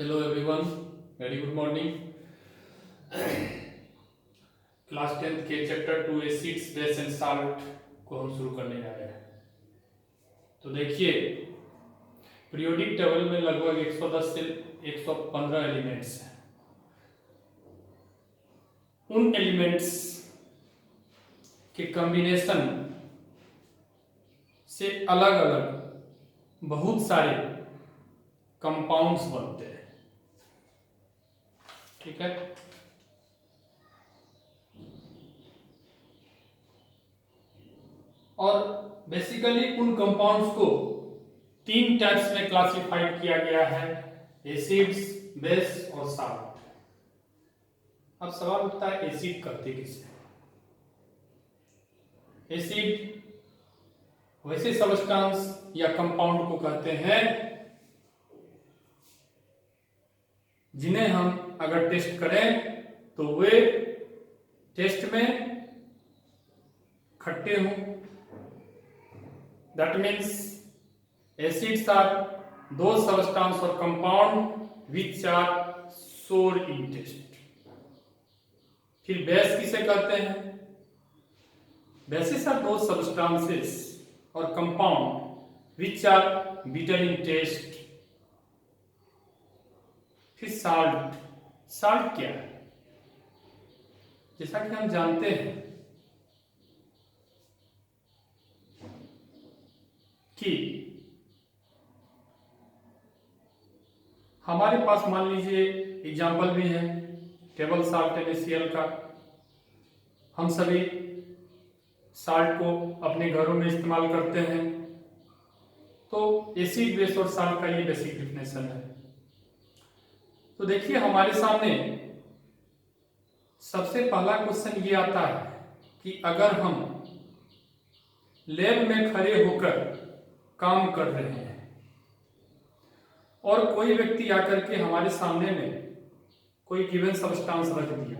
Hello everyone, very good morning. Class 10th के chapter 2 acids base and salt को हम शुरू करने जा रहे हैं। तो देखिए, पीरियोडिक टेबल में लगभग 110 से 115 एलिमेंट्स हैं। उन एलिमेंट्स के कॉम्बिनेशन से अलग अलग बहुत सारे कंपाउंड्स बनते हैं। ठीक है, और बेसिकली उन कंपाउंड्स को 3 टाइप्स में क्लासिफाइड किया गया है, एसिड्स, बेस और साल्ट। अब सवाल उठता है, एसिड करते किसे? एसिड वैसे सब्सटेंस या कंपाउंड को कहते हैं जिन्हें हम अगर टेस्ट करें तो वे टेस्ट में खट्टे हों। That means acids are those substance or compound which are sour in taste। फिर बेस किसे कहते हैं? Bases are those substances or compound which are bitter in taste। फिर साल्ट। साल्ट क्या है? जैसा कि हम जानते हैं कि हमारे पास, मान लीजिए एग्जाम्पल भी है टेबल साल्ट NaCl का। हम सभी साल्ट को अपने घरों में इस्तेमाल करते हैं। तो एसिड, बेस और साल्ट का ये बेसिक डिफिनेशन है। तो देखिए, हमारे सामने सबसे पहला क्वेश्चन ये आता है कि अगर हम लैब में खड़े होकर काम कर रहे हैं और कोई व्यक्ति आकर के हमारे सामने में कोई गिवन सब्सटेंस रख दिया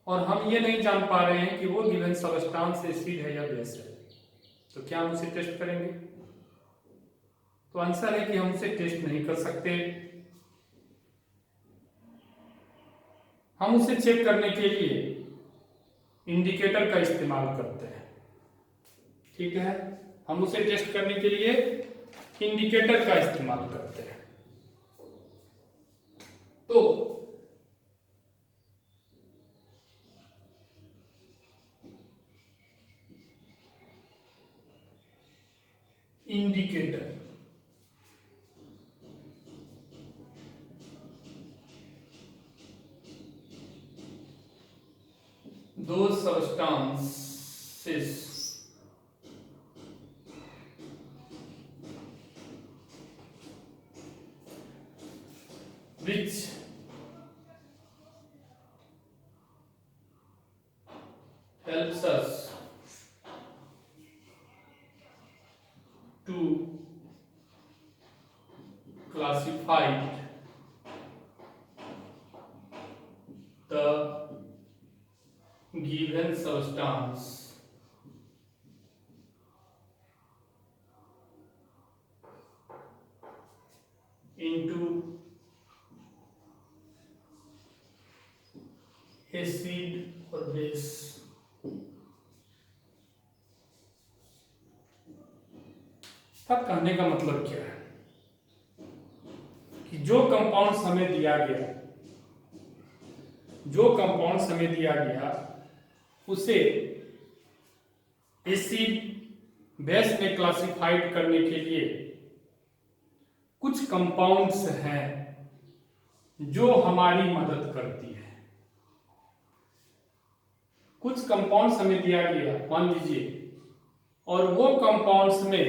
और हम ये नहीं जान पा रहे हैं कि वो गिवन सब्सटेंस एसिड है या बेस है, तो क्या हम उसे टेस्ट करेंगे? तो आंसर है कि हम उसे टेस्ट नहीं कर सकते। हम उसे चेक करने के लिए इंडिकेटर का इस्तेमाल करते हैं। ठीक है, हम उसे टेस्ट करने के लिए इंडिकेटर का इस्तेमाल करते हैं। तो indicator those substances which helps us to classify the given substance into acid और base। अब कहने का मतलब क्या है कि जो कंपाउंड्स हमें दिया गया उसे एसिड, बेस में क्लासिफाइड करने के लिए कुछ कंपाउंड्स हैं जो हमारी मदद करती है। कुछ कंपाउंड्स हमें दिया गया, मान लीजिए, और वो कंपाउंड्स में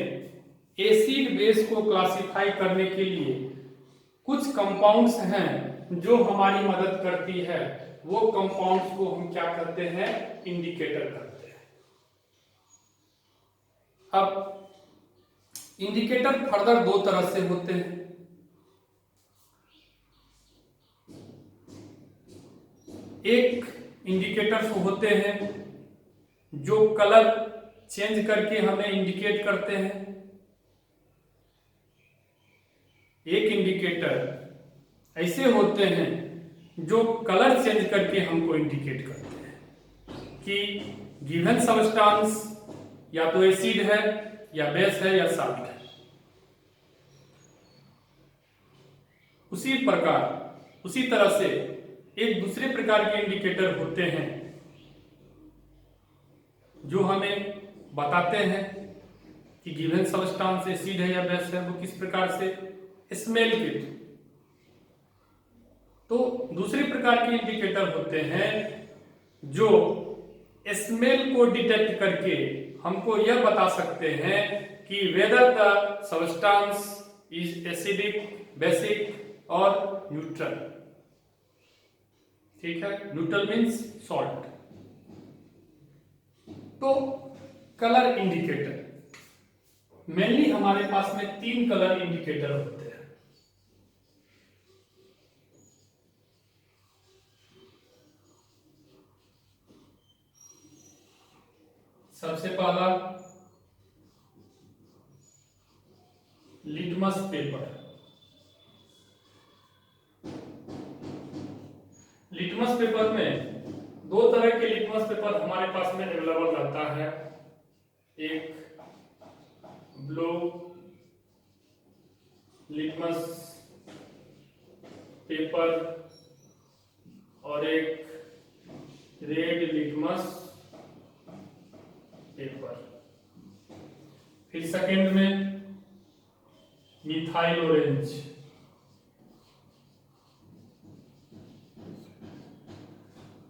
एसिड, बेस को क्लासिफाई करने के लिए कुछ कंपाउंड्स हैं जो हमारी मदद करती है। वो कंपाउंड्स को हम क्या करते हैं? इंडिकेटर करते हैं। अब इंडिकेटर फर्दर 2 तरह से होते हैं। एक इंडिकेटर्स होते हैं जो कलर चेंज करके हमें इंडिकेट करते हैं। एक इंडिकेटर ऐसे होते हैं जो कलर चेंज करके हमको इंडिकेट करते हैं कि गिवन सब्सटेंस या तो एसिड है या बेस है या साल्ट है। उसी तरह से एक दूसरे प्रकार के इंडिकेटर होते हैं जो हमें बताते हैं कि गिवन सब्सटेंस एसिड है या बेस है। वो किस प्रकार से? स्मेल के थ्रू। तो दूसरे प्रकार के इंडिकेटर होते हैं जो स्मेल को डिटेक्ट करके हमको यह बता सकते हैं कि whether the substance is acidic, basic और न्यूट्रल। ठीक है, न्यूट्रल मीन्स सॉल्ट। तो कलर इंडिकेटर मेनली हमारे पास में 3 कलर इंडिकेटर होते हैं। सबसे पहला लिटमस पेपर। लिटमस पेपर में 2 तरह के लिटमस पेपर हमारे पास में अवेलेबल रहता है। एक ब्लू लिटमस पेपर और एक रेड लिटमस पेपर। फिर सेकंड में मिथाइल ऑरेंज।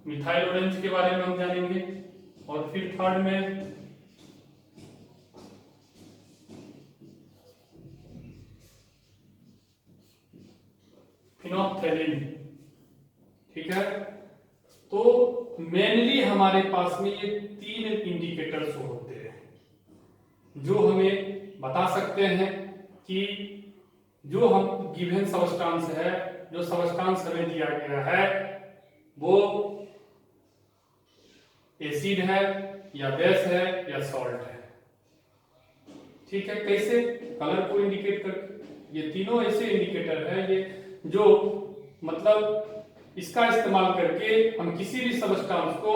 मिथाइल ऑरेंज के बारे में हम जानेंगे। और फिर थर्ड में फिनोल्फथालीन। ठीक है, तो मेनली हमारे पास में ये 3 इंडिकेटर्स होते हैं जो हमें बता सकते हैं कि जो हम गिवन सब्सटेंस है, जो सब्सटेंस हमें दिया गया है वो एसिड है या बेस है या सॉल्ट है। ठीक है, कैसे? कलर को इंडिकेट कर। ये तीनों ऐसे इंडिकेटर है ये जो मतलब इसका इस्तेमाल करके हम किसी भी सब्सटेंस को